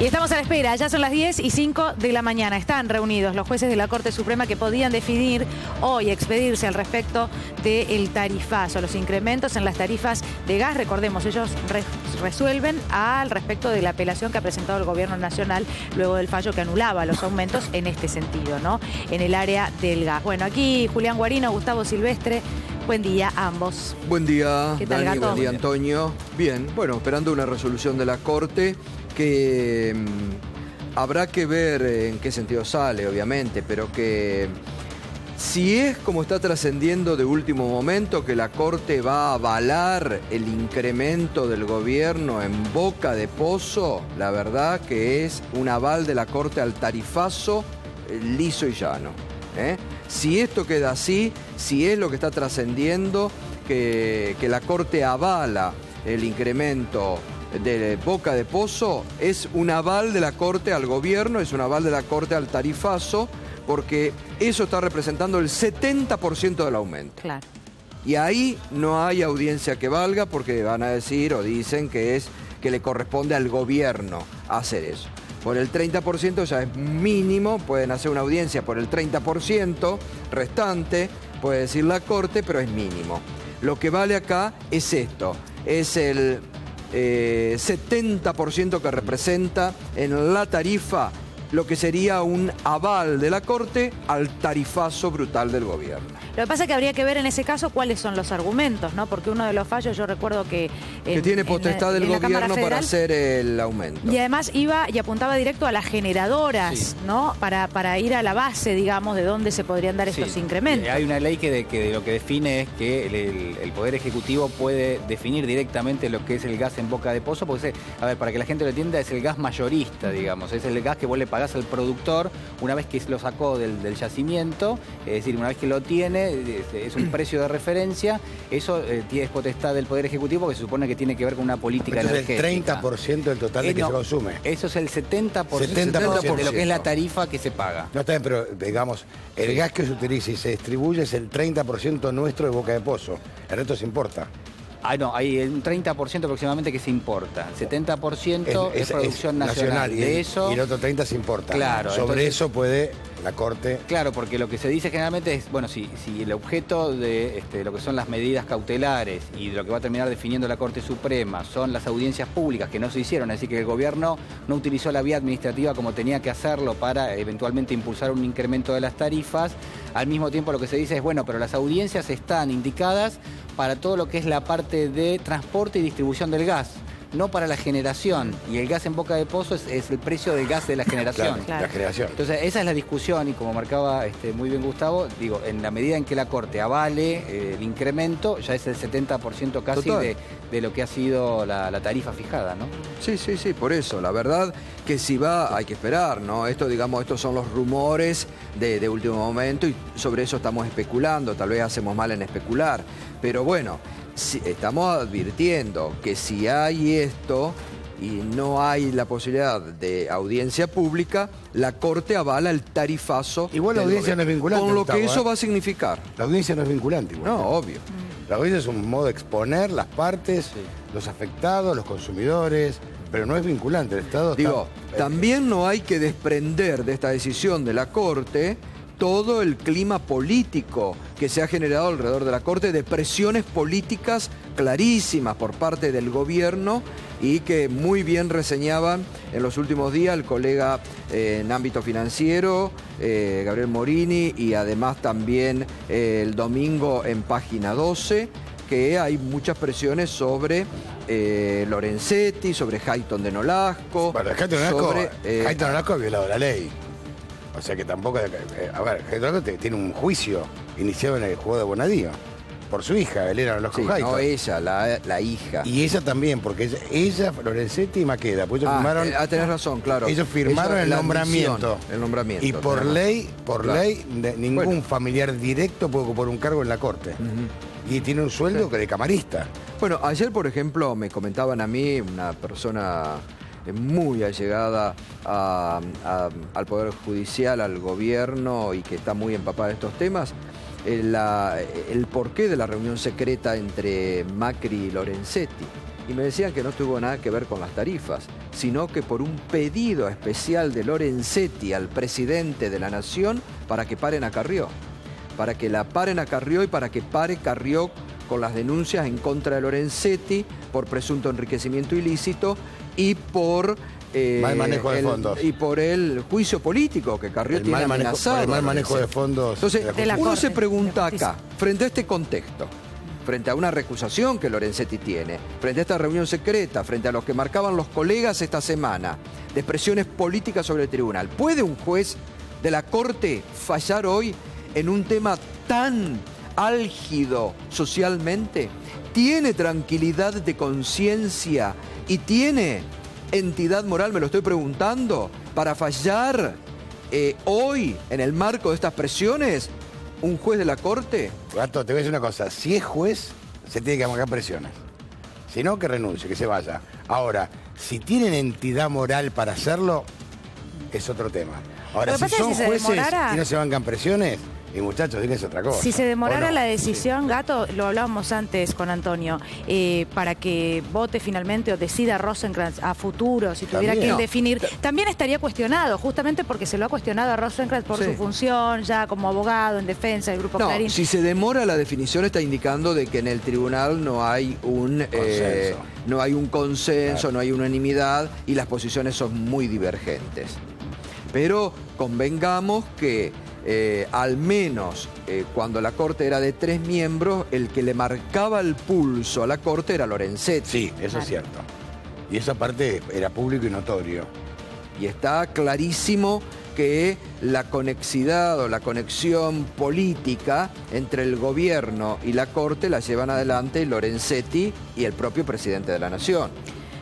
Y estamos a la espera, ya son las 10:05 de la mañana. Están reunidos los jueces de la Corte Suprema que podían definir hoy, expedirse al respecto del tarifazo, los incrementos en las tarifas de gas. Recordemos, ellos resuelven al respecto de la apelación que ha presentado el Gobierno Nacional luego del fallo que anulaba los aumentos en este sentido, ¿no? En el área del gas. Bueno, aquí Julián Guarino, Gustavo Silvestre. Buen día a ambos. Buen día, ¿Qué tal, Dani? Gato? Buen día, Antonio. Bien, bueno, esperando una resolución de la Corte que habrá que ver en qué sentido sale, obviamente, pero que si es como está trascendiendo de último momento, que la Corte va a avalar el incremento del gobierno en boca de pozo, la verdad que es un aval de la Corte al tarifazo liso y llano. Si esto queda así, si es lo que está trascendiendo, que la Corte avala el incremento de boca de pozo, es un aval de la Corte al gobierno, es un aval de la Corte al tarifazo, porque eso está representando el 70% del aumento. Claro. Y ahí no hay audiencia que valga, porque van a decir o dicen que le corresponde al gobierno hacer eso. Por el 30% ya es mínimo, pueden hacer una audiencia por el 30% restante, puede decir la Corte, pero es mínimo. Lo que vale acá es esto, es el 70% que representa en la tarifa lo que sería un aval de la Corte al tarifazo brutal del gobierno. Lo que pasa es que habría que ver en ese caso cuáles son los argumentos, ¿no? Porque uno de los fallos, yo recuerdo que tiene potestad del gobierno para hacer el aumento. Y además iba y apuntaba directo a las generadoras, sí, ¿no? Para ir a la base, digamos, de dónde se podrían dar estos incrementos. Hay una ley que lo que define es que el Poder Ejecutivo puede definir directamente lo que es el gas en boca de pozo, porque, a ver, para que la gente lo entienda, es el gas mayorista, digamos. Es el gas que vos le pagás al productor una vez que lo sacó del yacimiento, es decir, una vez que lo tiene, es un precio de referencia. Eso es potestad del Poder Ejecutivo, que se supone que tiene que ver con una política energética. Es el 30% del total de que se consume. Eso es el 70% de lo que es la tarifa que se paga. No está bien, pero digamos, el gas que se utiliza y se distribuye es el 30% nuestro de boca de pozo. El resto se importa. No, hay un 30% aproximadamente que se importa. El 70% es producción nacional. De eso, y el otro 30% se importa. Claro. Sobre entonces, eso puede la Corte... Claro, porque lo que se dice generalmente es, bueno, si el objeto de lo que son las medidas cautelares y de lo que va a terminar definiendo la Corte Suprema son las audiencias públicas que no se hicieron, es decir, que el gobierno no utilizó la vía administrativa como tenía que hacerlo para eventualmente impulsar un incremento de las tarifas, al mismo tiempo lo que se dice es, bueno, pero las audiencias están indicadas para todo lo que es la parte de transporte y distribución del gas, no para la generación. Y el gas en boca de pozo es el precio del gas de la generación. Claro. La generación. Entonces, esa es la discusión, y como marcaba muy bien Gustavo, digo, en la medida en que la Corte avale el incremento, ya es el 70% casi de lo que ha sido la tarifa fijada, ¿no? Sí, por eso. La verdad que si va, hay que esperar, ¿no? Estos son los rumores de último momento y sobre eso estamos especulando. Tal vez hacemos mal en especular. Pero bueno, estamos advirtiendo que si hay esto y no hay la posibilidad de audiencia pública, la Corte avala el tarifazo. Igual la audiencia no es vinculante. Con lo que eso va a significar. La audiencia no es vinculante igual. No, obvio. La audiencia es un modo de exponer las partes, los afectados, los consumidores, pero no es vinculante. El Estado también no hay que desprender de esta decisión de la Corte todo el clima político que se ha generado alrededor de la Corte, de presiones políticas clarísimas por parte del gobierno y que muy bien reseñaban en los últimos días el colega en ámbito financiero, Gabriel Morini, y además también el domingo en Página 12, que hay muchas presiones sobre Lorenzetti, sobre Hayton de Nolasco. Bueno, Hayton de Nolasco ha violado la ley. O sea que tampoco... A ver, Hayton tiene un juicio iniciado en el juego de Bonadío por su hija, Elena Nolasco Hayton. No ella, la hija. Y ella también, porque ella, Lorenzetti y Maqueda, pues ellos firmaron... tenés razón, claro. Ellos firmaron el nombramiento. El nombramiento. Y por ley, ningún familiar directo puede ocupar un cargo en la Corte. Y tiene un sueldo de camarista. Bueno, ayer, por ejemplo, me comentaban a mí, una persona muy allegada al Poder Judicial, al gobierno, y que está muy empapada de estos temas, el porqué de la reunión secreta entre Macri y Lorenzetti. y me decían que no tuvo nada que ver con las tarifas, sino que por un pedido especial de Lorenzetti al presidente de la Nación para que paren a Carrió. Para que la paren a Carrió y para que pare Carrió con las denuncias en contra de Lorenzetti por presunto enriquecimiento ilícito y por... mal manejo de fondos. Y por el juicio político que Carrió tiene amenazado. Por el mal manejo de fondos. Entonces, la uno Corte, se pregunta de acá, frente a este contexto, frente a una recusación que Lorenzetti tiene, frente a esta reunión secreta, frente a los que marcaban los colegas esta semana, de presiones políticas sobre el tribunal, ¿puede un juez de la Corte fallar hoy en un tema tan álgido socialmente? ¿Tiene tranquilidad de conciencia y tiene entidad moral, me lo estoy preguntando, para fallar hoy en el marco de estas presiones un juez de la Corte? Gato, te voy a decir una cosa. Si es juez, se tiene que marcar presiones. Si no, que renuncie, que se vaya. Ahora, si tienen entidad moral para hacerlo, es otro tema. Ahora, si son jueces y no se bancan presiones, y muchachos, es otra cosa. Si se demorara la decisión, Gato, lo hablábamos antes con Antonio, para que vote finalmente o decida Rosenkrantz a futuro, si tuviera que definir, también estaría cuestionado, justamente porque se lo ha cuestionado a Rosenkrantz por su función ya como abogado en defensa del Grupo Clarín. Si se demora la definición está indicando de que en el tribunal no hay un consenso, no hay unanimidad y las posiciones son muy divergentes. Pero convengamos que al menos cuando la Corte era de 3 miembros, el que le marcaba el pulso a la Corte era Lorenzetti. Sí, eso es cierto. Y esa parte era público y notorio. Y está clarísimo que la conexidad o la conexión política entre el gobierno y la Corte la llevan adelante Lorenzetti y el propio presidente de la Nación.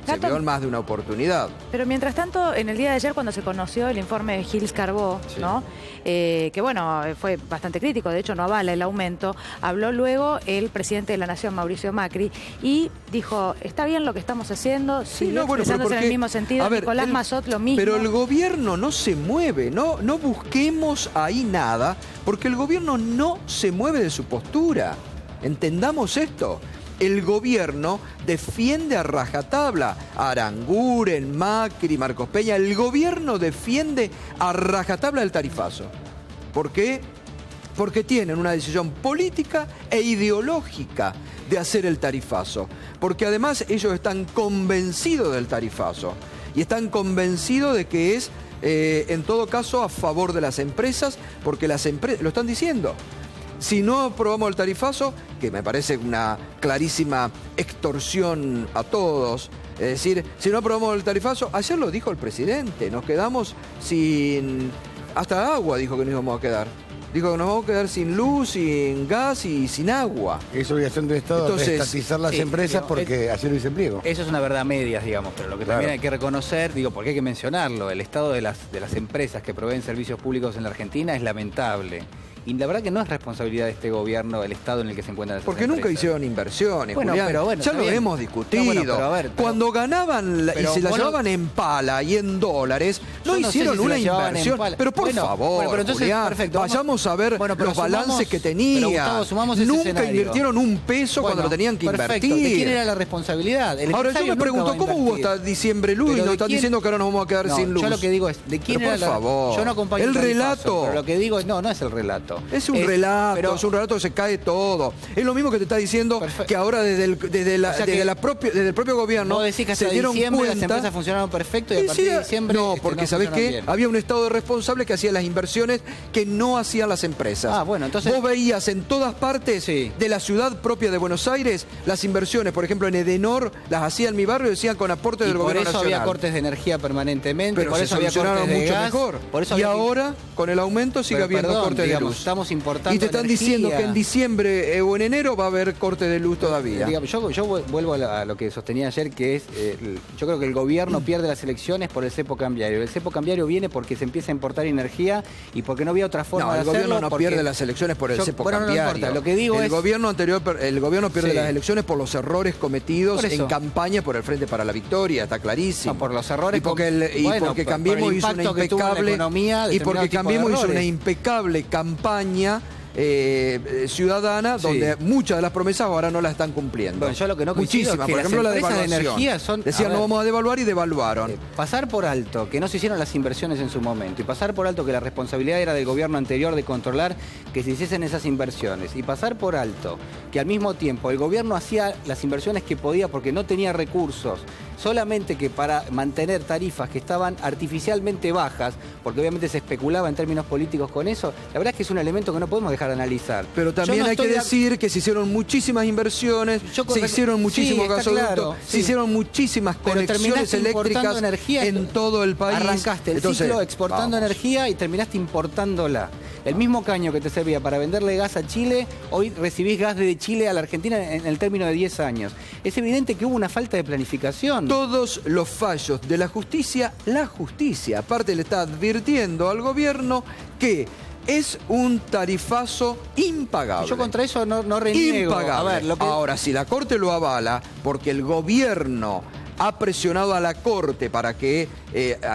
Se vio en más de una oportunidad. Pero mientras tanto, en el día de ayer, cuando se conoció el informe de Gilles Carbó, ¿no? Que bueno, fue bastante crítico, de hecho no avala el aumento, habló luego el presidente de la Nación, Mauricio Macri, y dijo, está bien lo que estamos haciendo, siguió expresándose en el mismo sentido, Nicolás Massot lo mismo. Pero el gobierno no se mueve, no busquemos ahí nada, porque el gobierno no se mueve de su postura. Entendamos esto. El gobierno defiende a rajatabla a Aranguren, Macri, Marcos Peña. El gobierno defiende a rajatabla el tarifazo. ¿Por qué? Porque tienen una decisión política e ideológica de hacer el tarifazo. Porque además ellos están convencidos del tarifazo. Y están convencidos de que es, en todo caso, a favor de las empresas, porque las empresas, lo están diciendo. Si no aprobamos el tarifazo, que me parece una clarísima extorsión a todos, es decir, si no aprobamos el tarifazo, ayer lo dijo el presidente, nos quedamos sin... hasta agua dijo que nos íbamos a quedar. Dijo que nos vamos a quedar sin luz, sin gas y sin agua. Es obligación del Estado estatizar las empresas porque así lo dice el pliego. Eso es una verdad a medias, digamos, pero lo que también hay que reconocer, porque hay que mencionarlo, el estado de las empresas que proveen servicios públicos en la Argentina es lamentable. Y la verdad que no es responsabilidad de este gobierno el estado en el que se encuentran esas Porque empresas. nunca hicieron inversiones, bueno, Julián. Pero bueno, ya lo hemos discutido. Cuando ganaban y se la llevaban en pala y en dólares, no hicieron una inversión. Pero por favor, pero entonces, Julián, perfecto, vayamos a ver los balances que tenían. Nunca invirtieron un peso cuando lo tenían que invertir. ¿De quién era la responsabilidad? Ahora yo me pregunto, ¿cómo hubo hasta diciembre luz y nos están diciendo que ahora nos vamos a quedar sin luz? Yo lo que digo es, ¿de quién era la... Por favor. Yo no acompaño el relato. Pero lo que digo es, no es el relato. Es un relato. Es un relato que se cae todo. Es lo mismo que te está diciendo que ahora desde el propio gobierno vos decís que hasta se dieron diciembre cuenta. las empresas funcionaron perfecto y a partir de diciembre no, porque ¿sabés qué? Bien. Había un Estado responsable que hacía las inversiones que no hacían las empresas. Ah, bueno, entonces... Vos veías en todas partes de la ciudad propia de Buenos Aires las inversiones, por ejemplo en Edenor, las hacía en mi barrio, decían con aporte del gobierno nacional. Por eso había cortes de energía permanentemente, pero por eso había cortes de mucho gas, mejor. Por eso y ahora, con el aumento, sigue habiendo cortes de luz. Estamos importando y te están diciendo que en diciembre o en enero va a haber corte de luz todavía. Yo vuelvo a lo que sostenía ayer, que es, yo creo que el gobierno pierde las elecciones por el cepo cambiario. El cepo cambiario viene porque se empieza a importar energía y porque no había otra forma de hacerlo. El gobierno no pierde las elecciones por el cepo cambiario. No importa. Lo que digo el gobierno pierde las elecciones por los errores cometidos en campaña por el Frente para la Victoria, está clarísimo. No, por los errores. Y porque Cambiemos hizo una impecable campaña ciudadana, donde muchas de las promesas ahora no las están cumpliendo. Bueno, yo lo que no coincido es que por ejemplo, la devaluación. De energía son, decían, no vamos a devaluar y devaluaron. Pasar por alto que no se hicieron las inversiones en su momento y pasar por alto que la responsabilidad era del gobierno anterior de controlar que se hiciesen esas inversiones y pasar por alto que al mismo tiempo el gobierno hacía las inversiones que podía porque no tenía recursos, solamente que para mantener tarifas que estaban artificialmente bajas, porque obviamente se especulaba en términos políticos con eso, la verdad es que es un elemento que no podemos dejar de analizar. Pero también hay que decir que se hicieron muchísimas inversiones, se hicieron muchísimos gasoductos, se hicieron muchísimas conexiones eléctricas energía en todo el país. Arrancaste el ciclo exportando energía y terminaste importándola. El mismo caño que te servía para venderle gas a Chile, hoy recibís gas de Chile a la Argentina en el término de 10 años. Es evidente que hubo una falta de planificación. Todos los fallos de la justicia aparte le está advirtiendo al gobierno que es un tarifazo impagable. Yo contra eso no reniego. Impagable. A ver, Ahora, si la Corte lo avala, porque el gobierno ha presionado a la Corte para que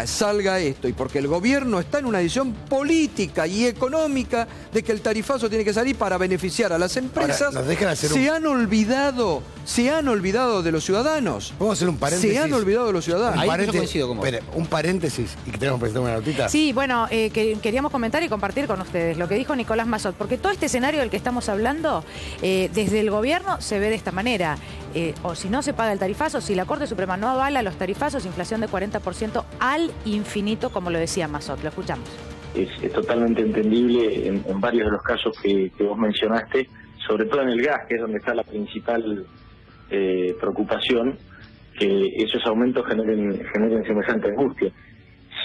salga esto y porque el gobierno está en una decisión política y económica de que el tarifazo tiene que salir para beneficiar a las empresas, ahora, se han olvidado de los ciudadanos. Vamos a hacer un paréntesis. Se han olvidado de los ciudadanos. Ahí yo coincido con vos. Espere, un paréntesis y que tenemos que presentar una notita. Sí, bueno, queríamos comentar y compartir con ustedes lo que dijo Nicolás Massot, porque todo este escenario del que estamos hablando, desde el gobierno se ve de esta manera. O si no se paga el tarifazo, si la Corte Suprema no avala los tarifazos, inflación de 40% al infinito, como lo decía Massot. Lo escuchamos. Es totalmente entendible en varios de los casos que vos mencionaste, sobre todo en el gas, que es donde está la principal preocupación, que esos aumentos generen semejante angustia.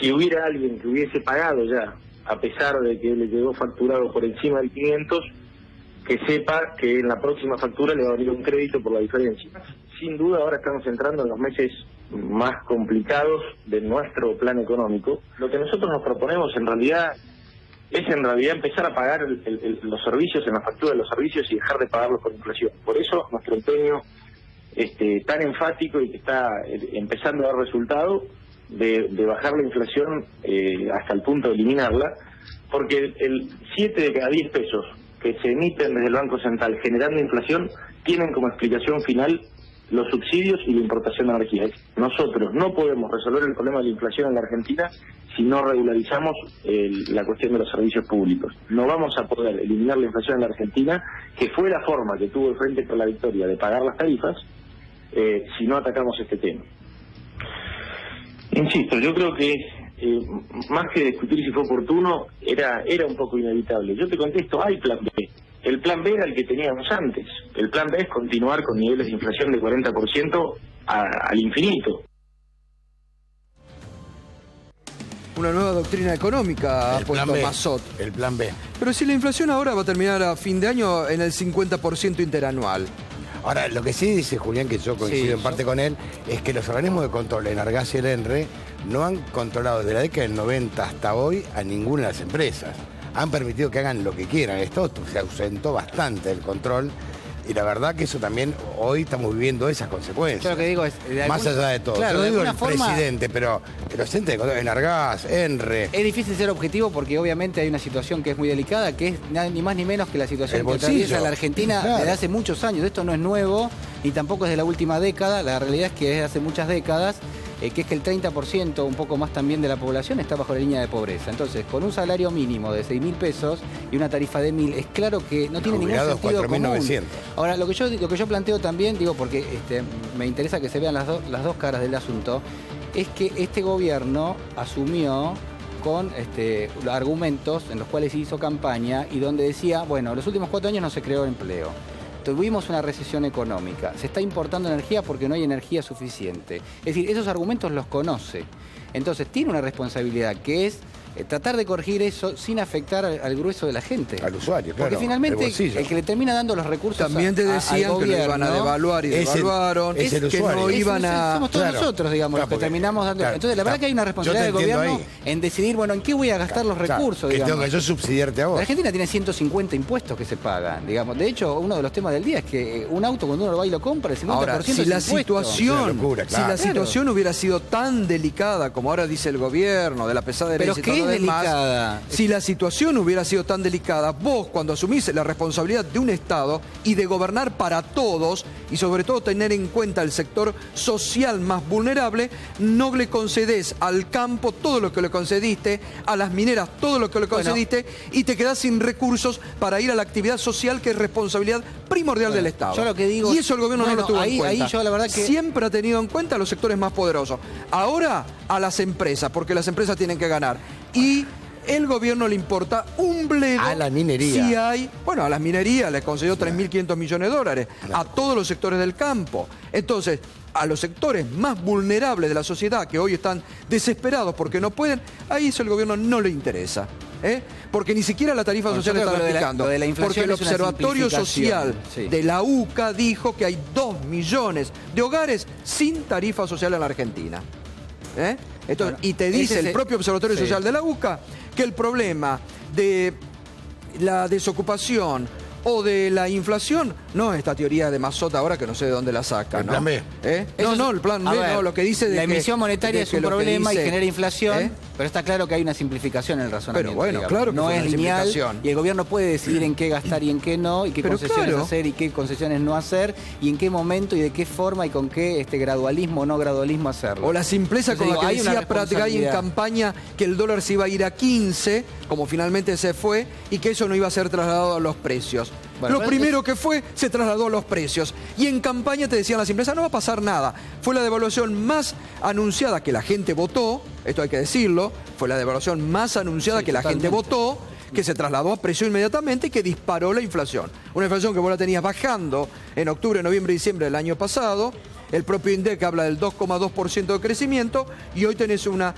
Si hubiera alguien que hubiese pagado ya, a pesar de que le llegó facturado por encima del 500, que sepa que en la próxima factura le va a venir un crédito por la diferencia. Sin duda ahora estamos entrando en los meses más complicados de nuestro plan económico. Lo que nosotros nos proponemos en realidad es empezar a pagar los servicios en la factura de los servicios y dejar de pagarlos por inflación. Por eso nuestro empeño tan enfático y que está empezando a dar resultado de bajar la inflación hasta el punto de eliminarla, porque el 7 de cada 10 pesos que se emiten desde el Banco Central generando inflación tienen como explicación final los subsidios y la importación de energía. Nosotros no podemos resolver el problema de la inflación en la Argentina si no regularizamos la cuestión de los servicios públicos. No vamos a poder eliminar la inflación en la Argentina, que fue la forma que tuvo el Frente por la Victoria de pagar las tarifas, si no atacamos este tema. Insisto, yo creo que más que discutir si fue oportuno, era un poco inevitable. Yo te contesto, hay plan B. El plan B era el que teníamos antes. El plan B es continuar con niveles de inflación de 40% al infinito. Una nueva doctrina económica ha puesto Massot. El plan B. Pero si la inflación ahora va a terminar a fin de año en el 50% interanual. Ahora, lo que sí dice Julián, que yo coincido en parte con él, es que los organismos de control, Enargas y el ENRE, no han controlado desde la década del 90 hasta hoy a ninguna de las empresas. Han permitido que hagan lo que quieran. Esto se ausentó bastante el control. Y la verdad que eso también, hoy estamos viviendo esas consecuencias. Yo lo que digo es... Más allá de todo. Claro, yo no digo el forma, presidente, pero los entes de control, Enargas, ENRE... Es difícil ser objetivo porque obviamente hay una situación que es muy delicada, que es ni más ni menos que la situación que atraviesa la Argentina desde hace muchos años. Esto no es nuevo, ni tampoco es de la última década. La realidad es que es de hace muchas décadas, que es que el 30%, un poco más también de la población, está bajo la línea de pobreza. Entonces, con un salario mínimo de 6.000 pesos y una tarifa de 1.000, es claro que no tiene ningún sentido común. 4.900. Ahora, lo que yo planteo también, digo, porque me interesa que se vean las dos caras del asunto, es que este gobierno asumió con argumentos en los cuales hizo campaña y donde decía, bueno, los últimos 4 años no se creó empleo. Tuvimos una recesión económica, se está importando energía porque no hay energía suficiente. Es decir, esos argumentos los conoce. Entonces tiene una responsabilidad que es tratar de corregir eso sin afectar al grueso de la gente. Al usuario, claro. Porque finalmente el que le termina dando los recursos también te decían que lo iban a devaluar y devaluaron, que no iban a... Somos todos nosotros, digamos, los que terminamos dando... Entonces la verdad que hay una responsabilidad del gobierno en decidir, bueno, ¿en qué voy a gastar los recursos? Que tengo que yo subsidiarte a vos. La Argentina tiene 150 impuestos que se pagan, digamos. De hecho, uno de los temas del día es que un auto cuando uno lo va y lo compra, el 50% ahora, si la situación hubiera sido tan delicada como ahora dice el gobierno, de la pesada herencia, lo demás. Delicada. Si la situación hubiera sido tan delicada, vos cuando asumís la responsabilidad de un Estado y de gobernar para todos, y sobre todo tener en cuenta el sector social más vulnerable, no le concedés al campo todo lo que le concediste, a las mineras todo lo que le concediste, y te quedás sin recursos para ir a la actividad social que es responsabilidad primordial del Estado. Yo lo que digo, y eso el gobierno no lo tuvo en cuenta. Ahí yo la verdad que... Siempre ha tenido en cuenta a los sectores más poderosos. Ahora a las empresas, porque las empresas tienen que ganar. Y el gobierno le importa un bledo. A la minería. Si hay, bueno, a las minerías les concedió 3.500 millones de dólares. A todos los sectores del campo. Entonces, a los sectores más vulnerables de la sociedad que hoy están desesperados porque no pueden, ahí eso el gobierno no le interesa. Porque ni siquiera la tarifa social están aplicando. Porque el Observatorio Social de la UCA dijo que hay 2 millones de hogares sin tarifa social en la Argentina. Entonces, y te dice el propio Observatorio Social de la UCA que el problema de la desocupación o de la inflación, no esta teoría de Mazota ahora que no sé de dónde la saca. ¿El plan B? No, el plan B, no, lo que dice de la que... emisión monetaria es un problema y genera inflación, pero está claro que hay una simplificación en el razonamiento. Pero bueno, digamos. claro que no fue es una lineal simplificación. Y el gobierno puede decidir en qué gastar y en qué no, y qué Pero concesiones claro. hacer y qué concesiones no hacer, y en qué momento y de qué forma y con qué gradualismo o no gradualismo hacerlo. O la simpleza con la que hay una decía Pratgay en responsabilidad. campaña que el dólar se iba a ir a 15, como finalmente se fue, y que eso no iba a ser trasladado a los precios. Bueno, Lo primero que fue, se trasladó a los precios. Y en campaña te decían las empresas, no va a pasar nada. Fue la devaluación más anunciada que la gente votó, esto hay que decirlo, fue la devaluación más anunciada que la gente votó, que se trasladó a precio inmediatamente y que disparó la inflación. Una inflación que vos la tenías bajando en octubre, noviembre y diciembre del año pasado. El propio INDEC habla del 2,2% de crecimiento y hoy tenés una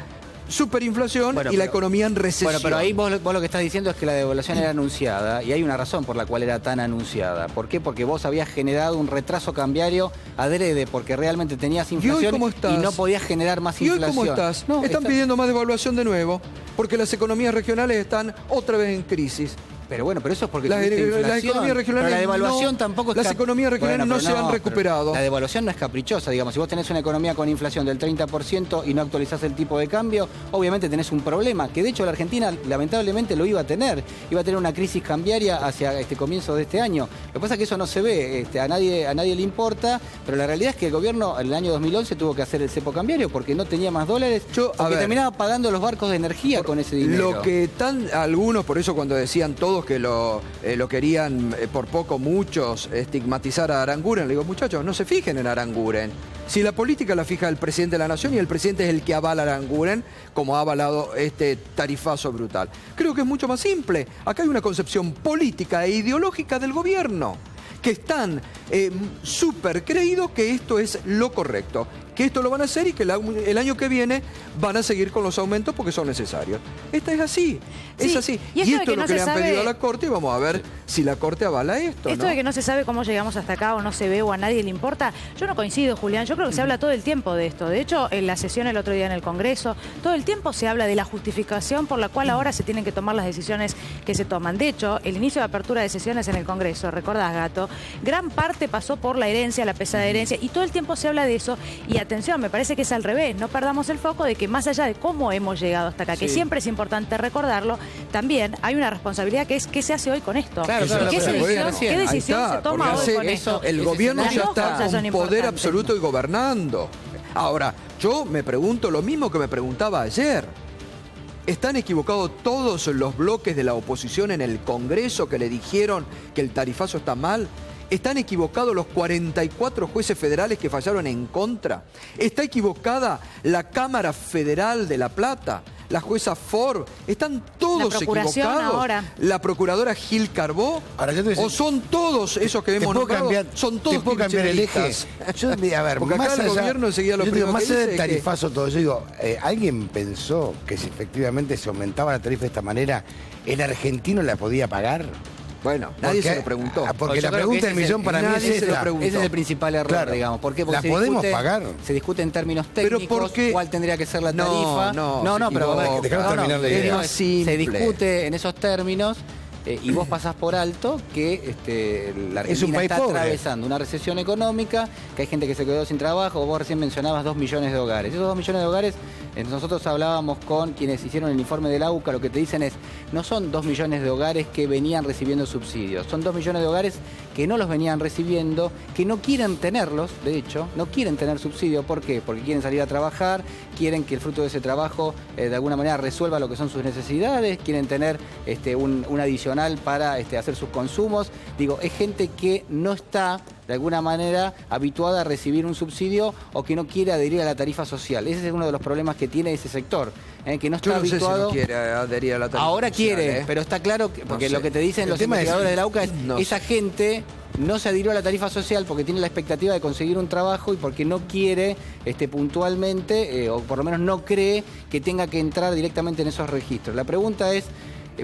superinflación y la economía en recesión. Bueno, pero ahí vos lo que estás diciendo es que la devaluación era anunciada y hay una razón por la cual era tan anunciada. ¿Por qué? Porque vos habías generado un retraso cambiario adrede porque realmente tenías inflación ¿Y hoy cómo estás? y no podías generar más ¿Y hoy inflación. cómo estás? No, están pidiendo más devaluación de nuevo, porque las economías regionales están otra vez en crisis. Pero bueno, pero eso es porque Las inflación. economías regionales Pero la devaluación no, tampoco es las economías regionales no se han recuperado. La devaluación no es caprichosa, digamos. Si vos tenés una economía con inflación del 30% y no actualizás el tipo de cambio, obviamente tenés un problema, que de hecho la Argentina lamentablemente lo iba a tener. Iba a tener una crisis cambiaria hacia este comienzo de este año. Lo que pasa es que eso no se ve, a nadie le importa, pero la realidad es que el gobierno en el año 2011 tuvo que hacer el cepo cambiario porque no tenía más dólares, porque terminaba pagando los barcos de energía con ese dinero. Lo que algunos, por eso cuando decían todos que lo querían por poco muchos estigmatizar a Aranguren, le digo, muchachos, no se fijen en Aranguren. Si la política la fija el presidente de la Nación y el presidente es el que avala a Aranguren, como ha avalado este tarifazo brutal. Creo que es mucho más simple. Acá hay una concepción política e ideológica del gobierno, que están súper creídos que esto es lo correcto, que esto lo van a hacer y que el año que viene van a seguir con los aumentos porque son necesarios. Esta es así, es así. Y esto es lo que le han pedido a la Corte y vamos a ver si la Corte avala esto. Esto de que no se sabe cómo llegamos hasta acá o no se ve o a nadie le importa, yo no coincido, Julián. Yo creo que se habla todo el tiempo de esto. De hecho, en la sesión el otro día en el Congreso, todo el tiempo se habla de la justificación por la cual ahora se tienen que tomar las decisiones que se toman. De hecho, el inicio de apertura de sesiones en el Congreso, recordás, Gato, gran parte pasó por la herencia, la pesada herencia, y todo el tiempo se habla de eso. Y atención, me parece que es al revés. No perdamos el foco de que más allá de cómo hemos llegado hasta acá, que siempre es importante recordarlo, también hay una responsabilidad que es qué se hace hoy con esto. Claro, ¿Qué decisión se toma hoy con esto? El gobierno ya está cosas son con poder importantes. absoluto y gobernando. Ahora, yo me pregunto lo mismo que me preguntaba ayer. ¿Están equivocados todos los bloques de la oposición en el Congreso que le dijeron que el tarifazo está mal? ¿Están equivocados los 44 jueces federales que fallaron en contra? ¿Está equivocada la Cámara Federal de La Plata? ¿La jueza Ford? ¿Están todos equivocados? Ahora. ¿La procuradora Gil Carbó? Ahora, yo te decía, ¿O son todos esos que hemos nombrado? Son todos ¿te puedo cambiar el eje? kirchneristas. Yo, a ver, Porque acá más el allá, gobierno enseguida lo yo digo, primero más que allá dice del es que- tarifazo, todo, yo digo, ¿alguien pensó que si efectivamente se aumentaba la tarifa de esta manera, el argentino la podía pagar? Bueno, nadie se lo preguntó. Porque Yo la creo que pregunta del ese es millón para mí es nadie se lo esta. preguntó. Ese es el principal error, Claro. digamos. ¿Por qué? Porque ¿La se podemos discute- pagar? Se discute en términos Pero técnicos porque- cuál tendría que ser la No, tarifa. no, no, se pero equivoca. Dejame terminar la idea. Es más simple. Se discute en esos términos y vos pasás por alto que la Argentina está atravesando una recesión económica, que hay gente que se quedó sin trabajo. Vos recién mencionabas 2 millones de hogares. Esos 2 millones de hogares, nosotros hablábamos con quienes hicieron el informe del AUCA, lo que te dicen es, no son 2 millones de hogares que venían recibiendo subsidios, son 2 millones de hogares que no los venían recibiendo, que no quieren tenerlos, de hecho, no quieren tener subsidio. ¿Por qué? Porque quieren salir a trabajar, quieren que el fruto de ese trabajo de alguna manera resuelva lo que son sus necesidades, quieren tener un adicional para hacer sus consumos. Digo, es gente que no está de alguna manera habituada a recibir un subsidio o que no quiere adherir a la tarifa social. Ese es uno de los problemas que tiene ese sector, que no está Yo no habituado. Sé si no quiere adherir a la tarifa Ahora social, quiere, pero está claro, porque lo que te dicen los tema investigadores es, de la UCA es esa gente no se adhirió a la tarifa social porque tiene la expectativa de conseguir un trabajo y porque no quiere puntualmente, o por lo menos no cree que tenga que entrar directamente en esos registros. La pregunta es,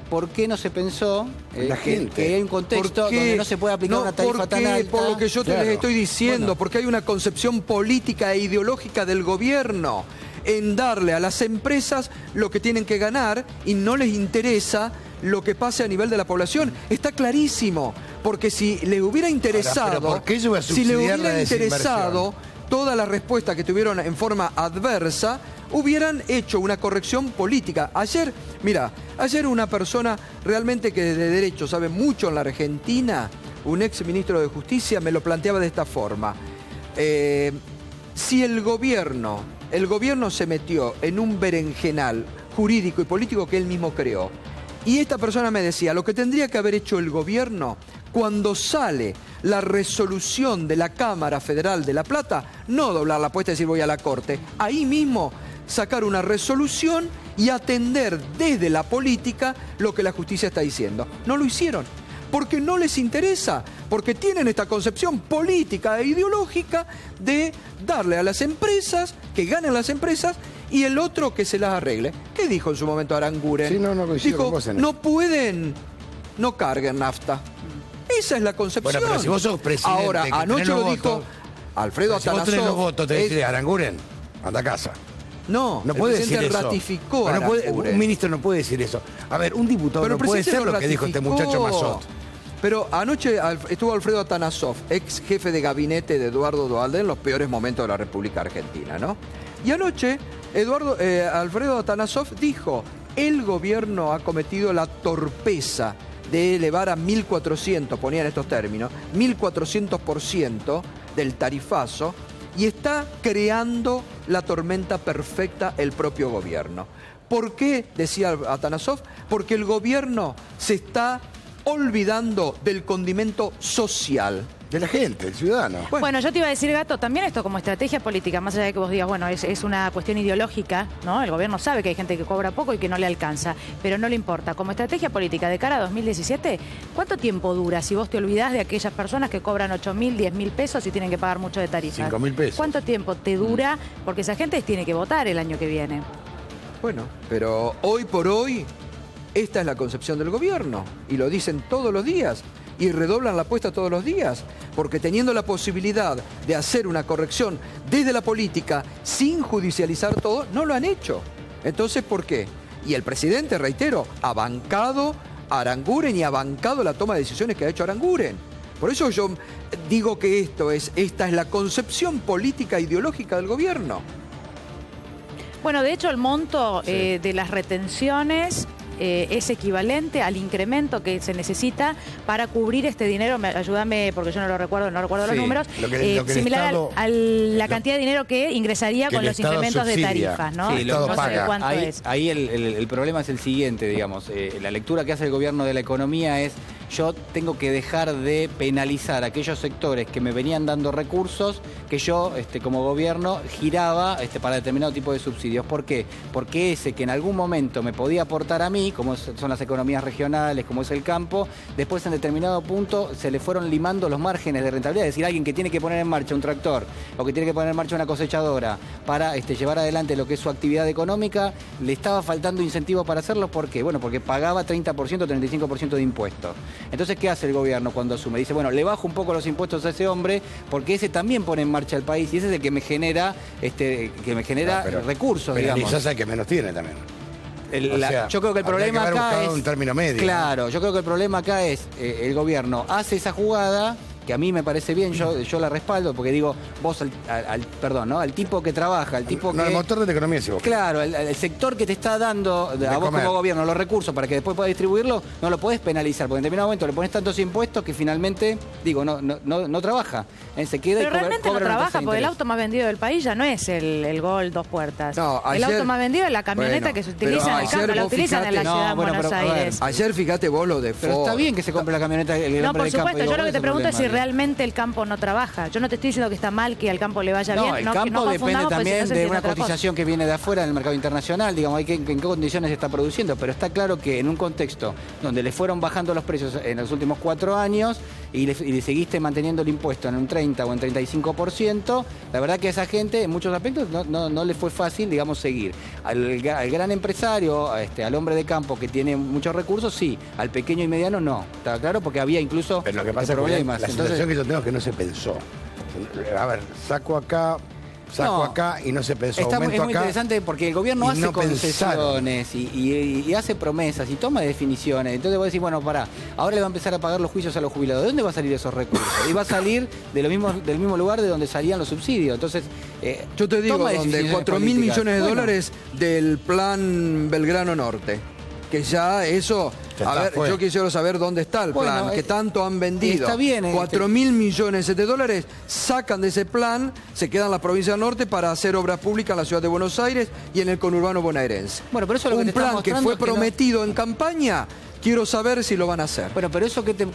¿por qué no se pensó que hay un contexto donde no se puede aplicar una tarifa tan alta? Por lo que yo les estoy diciendo, porque hay una concepción política e ideológica del gobierno en darle a las empresas lo que tienen que ganar y no les interesa lo que pase a nivel de la población. Está clarísimo, porque si les hubiera interesado, ahora, ¿por qué eso va a subsidiar la desinversión? Todas las respuestas que tuvieron en forma adversa, hubieran hecho una corrección política. Ayer una persona realmente que de derecho sabe mucho en la Argentina, un ex ministro de Justicia, me lo planteaba de esta forma. Si el gobierno se metió en un berenjenal jurídico y político que él mismo creó, y esta persona me decía, lo que tendría que haber hecho el gobierno, cuando sale la resolución de la Cámara Federal de La Plata, no doblar la apuesta y decir voy a la Corte, ahí mismo sacar una resolución y atender desde la política lo que la justicia está diciendo. No lo hicieron, porque no les interesa, porque tienen esta concepción política e ideológica de darle a las empresas, que ganen las empresas, y el otro que se las arregle. ¿Qué dijo en su momento Aranguren? Sí, no dijo, no pueden, no carguen nafta. Esa es la concepción. Bueno, pero si vos sos presidente, ahora, anoche lo dijo Alfredo Atanasov. Si vos tenés los votos, te decís, Aranguren, anda a casa. No puede decir eso. Ratificó un ministro no puede decir eso. A ver, un diputado no puede ser lo que dijo este muchacho Massot. Pero anoche estuvo Alfredo Atanasov, ex jefe de gabinete de Eduardo Duhalde en los peores momentos de la República Argentina, ¿no? Y anoche Alfredo Atanasov dijo, el gobierno ha cometido la torpeza de elevar a 1.400, ponía en estos términos, 1.400% del tarifazo, y está creando la tormenta perfecta el propio gobierno. ¿Por qué? Decía Atanasov, porque el gobierno se está olvidando del condimento social. De la gente, del ciudadano. Bueno, yo te iba a decir, Gato, también esto como estrategia política, más allá de que vos digas, bueno, es una cuestión ideológica, ¿no? El gobierno sabe que hay gente que cobra poco y que no le alcanza, pero no le importa. Como estrategia política de cara a 2017, ¿cuánto tiempo dura si vos te olvidás de aquellas personas que cobran 8.000, 10.000 pesos y tienen que pagar mucho de tarifas? 5.000 pesos. ¿Cuánto tiempo te dura? Porque esa gente tiene que votar el año que viene. Bueno, pero hoy por hoy, esta es la concepción del gobierno, y lo dicen todos los días. Y redoblan la apuesta todos los días, porque teniendo la posibilidad de hacer una corrección desde la política sin judicializar todo, no lo han hecho. Entonces, ¿por qué? Y el presidente, reitero, ha bancado a Aranguren y ha bancado la toma de decisiones que ha hecho Aranguren. Por eso yo digo que esta es la concepción política e ideológica del gobierno. Bueno, de hecho, el monto de las retenciones es equivalente al incremento que se necesita para cubrir este dinero. Ayúdame, porque yo no recuerdo los números. Similar a la cantidad de dinero que ingresaría con los incrementos de tarifas, ¿no? Sí, no sé cuánto es. Ahí el problema es el siguiente, digamos. La lectura que hace el gobierno de la economía es: yo tengo que dejar de penalizar a aquellos sectores que me venían dando recursos que yo, como gobierno, giraba para determinado tipo de subsidios. ¿Por qué? Porque ese que en algún momento me podía aportar a mí, como son las economías regionales, como es el campo, después en determinado punto se le fueron limando los márgenes de rentabilidad. Es decir, alguien que tiene que poner en marcha un tractor o que tiene que poner en marcha una cosechadora para llevar adelante lo que es su actividad económica, le estaba faltando incentivo para hacerlo. ¿Por qué? Bueno, porque pagaba 30%, 35% de impuestos. Entonces, ¿qué hace el gobierno cuando asume? Dice, bueno, le bajo un poco los impuestos a ese hombre porque ese también pone en marcha el país y ese es el que me genera, recursos, digamos. Pero quizás hay que menos tiene también. yo creo que el problema acá es... un término medio. Claro, yo creo que el problema acá es el gobierno hace esa jugada, que a mí me parece bien, yo la respaldo, porque digo, vos al tipo que trabaja, al tipo No, que... el motor de la economía, si vos. Claro, el sector que te está dando a vos como gobierno los recursos para que después puedas distribuirlo, no lo podés penalizar, porque en determinado momento le pones tantos impuestos que finalmente, digo, no trabaja. Se queda pero realmente no trabaja, porque el auto más vendido del país ya no es el Gol 2 puertas. No, el ayer, auto más vendido es la camioneta que se utiliza en el campo, la utilizan en la ciudad de Buenos Aires. Ayer fíjate vos lo de Ford. Pero está bien que se compre la camioneta, el No, por del campo, supuesto, digo, yo lo que te pregunto es si problema. realmente el campo no trabaja. Yo no te estoy diciendo que está mal que al campo le vaya bien. El campo depende también de una cotización que viene de afuera en el mercado internacional, digamos, en qué condiciones se está produciendo, pero está claro que en un contexto donde le fueron bajando los precios en los últimos 4 años y le seguiste manteniendo el impuesto en un 30 o en 35%, la verdad que a esa gente en muchos aspectos no le fue fácil, digamos, seguir. Al gran empresario, al hombre de campo que tiene muchos recursos, sí, al pequeño y mediano no, está claro, porque había incluso Pero lo que pasa problemas. es que la sensación que yo tengo es que no se pensó. A ver, saco acá y no se pensó. Es muy acá, interesante porque el gobierno hace concesiones y hace promesas y toma definiciones. Entonces vos decís, bueno, pará, ahora le va a empezar a pagar los juicios a los jubilados. ¿De dónde va a salir esos recursos? Y va a salir del mismo lugar de donde salían los subsidios. Entonces, yo te digo, donde 4.000 millones de dólares del plan Belgrano Norte. Que ya eso... A ver, yo quisiera saber dónde está el plan, que tanto han vendido. Está bien. 4.000 millones de dólares, sacan de ese plan, se quedan en la provincia del norte para hacer obras públicas en la ciudad de Buenos Aires y en el conurbano bonaerense. Bueno, pero eso es lo que te plan que fue prometido en campaña, quiero saber si lo van a hacer. Bueno, pero eso ¿qué te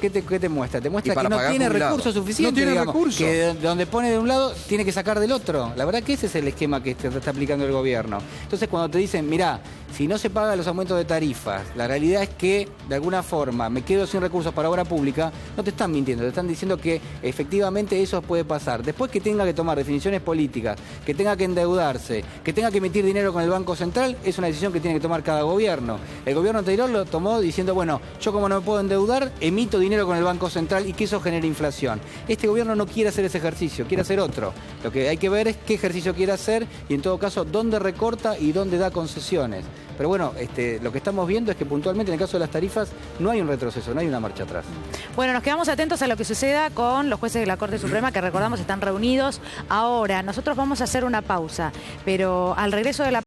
muestra? Te muestra que no tiene recursos suficientes. No tiene recursos. Que donde pone de un lado, tiene que sacar del otro. La verdad que ese es el esquema que está aplicando el gobierno. Entonces, cuando te dicen, mirá, si no se pagan los aumentos de tarifas, la realidad es que, de alguna forma, me quedo sin recursos para obra pública, no te están mintiendo, te están diciendo que efectivamente eso puede pasar. Después que tenga que tomar definiciones políticas, que tenga que endeudarse, que tenga que emitir dinero con el Banco Central, es una decisión que tiene que tomar cada gobierno. El gobierno anterior lo tomó diciendo, bueno, yo como no me puedo endeudar, emito dinero con el Banco Central y que eso genere inflación. Este gobierno no quiere hacer ese ejercicio, quiere hacer otro. Lo que hay que ver es qué ejercicio quiere hacer y en todo caso dónde recorta y dónde da concesiones. Pero bueno, lo que estamos viendo es que puntualmente en el caso de las tarifas no hay un retroceso, no hay una marcha atrás. Bueno, nos quedamos atentos a lo que suceda con los jueces de la Corte Suprema, que recordamos están reunidos ahora. Nosotros vamos a hacer una pausa, pero al regreso de la